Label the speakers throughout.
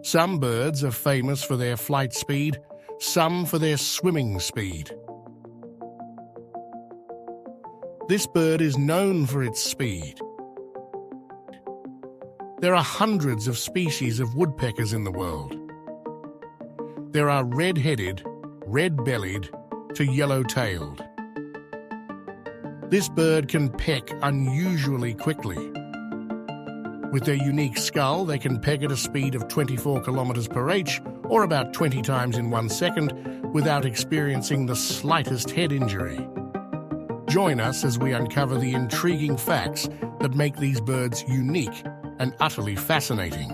Speaker 1: Some birds are famous for their flight speed, some for their swimming speed. This bird is known for its speed. There are hundreds of species of woodpeckers in the world. There are red-headed, red-bellied, to yellow-tailed. This bird can peck unusually quickly. With their unique skull, they can peck at a speed of 24 kilometers per h, or about 20 times in 1 second, without experiencing the slightest head injury. Join us as we uncover the intriguing facts that make these birds unique and utterly fascinating.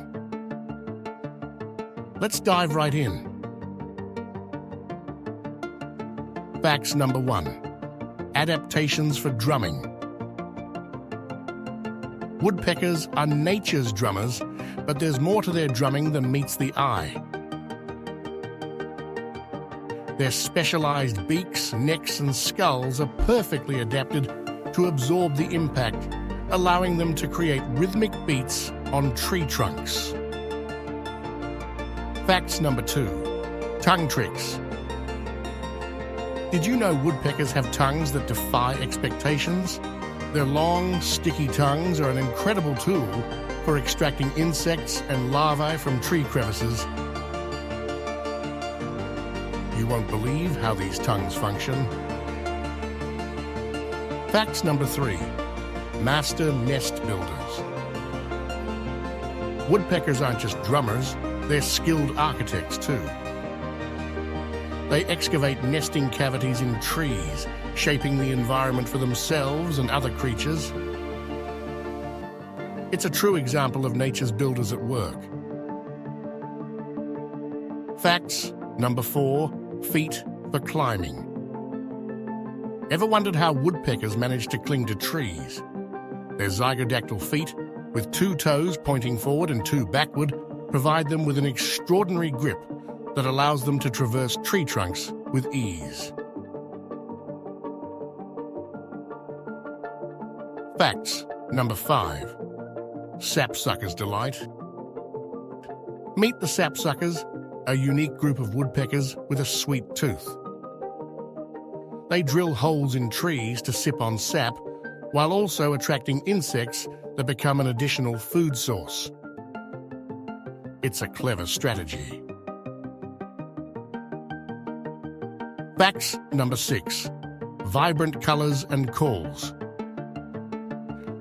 Speaker 1: Let's dive right in. Facts number 1. Adaptations for drumming. Woodpeckers are nature's drummers, but there's more to their drumming than meets the eye. Their specialized beaks, necks, and skulls are perfectly adapted to absorb the impact, allowing them to create rhythmic beats on tree trunks. Facts number 2. Tongue tricks. Did you know woodpeckers have tongues that defy expectations? Their long, sticky tongues are an incredible tool for extracting insects and larvae from tree crevices. You won't believe how these tongues function. Facts number 3. Master nest builders. Woodpeckers aren't just drummers, they're skilled architects too. They excavate nesting cavities in trees, shaping the environment for themselves and other creatures. It's a true example of nature's builders at work. Facts number 4. Feet for climbing. Ever wondered how woodpeckers manage to cling to trees? Their zygodactyl feet, with 2 toes pointing forward and 2 backward, provide them with an extraordinary grip that allows them to traverse tree trunks with ease. Facts number 5. Sapsuckers delight. Meet the sapsuckers, a unique group of woodpeckers with a sweet tooth. They drill holes in trees to sip on sap, while also attracting insects that become an additional food source. It's a clever strategy. Facts number 6. Vibrant colors and calls.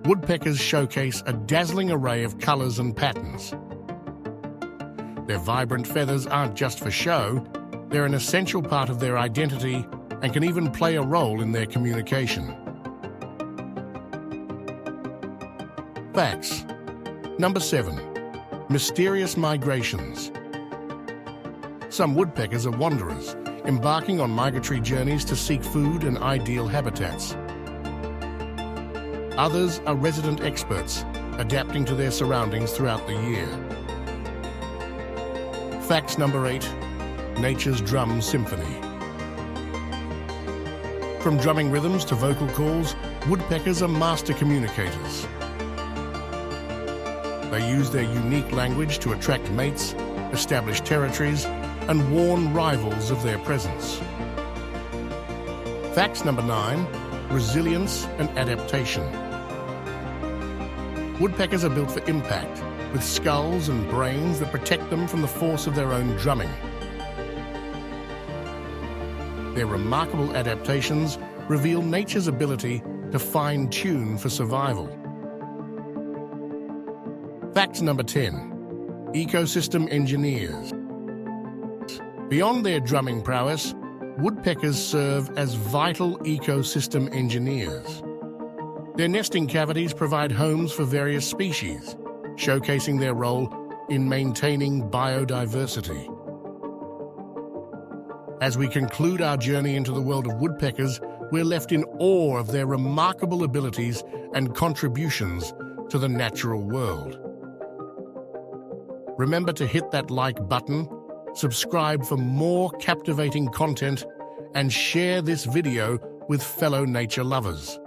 Speaker 1: Woodpeckers showcase a dazzling array of colors and patterns. Their vibrant feathers aren't just for show, they're an essential part of their identity and can even play a role in their communication. Facts number 7. Mysterious migrations. Some woodpeckers are wanderers, embarking on migratory journeys to seek food and ideal habitats. Others are resident experts, adapting to their surroundings throughout the year. Facts number 8. Nature's drum symphony. From drumming rhythms to vocal calls, woodpeckers are master communicators. They use their unique language to attract mates, establish territories, and warn rivals of their presence. Facts number 9. Resilience and adaptation. Woodpeckers are built for impact, with skulls and brains that protect them from the force of their own drumming. Their remarkable adaptations reveal nature's ability to fine-tune for survival. Fact number 10. Ecosystem engineers. Beyond their drumming prowess, woodpeckers serve as vital ecosystem engineers. Their nesting cavities provide homes for various species, showcasing their role in maintaining biodiversity. As we conclude our journey into the world of woodpeckers, we're left in awe of their remarkable abilities and contributions to the natural world. Remember to hit that like button, subscribe for more captivating content, and share this video with fellow nature lovers.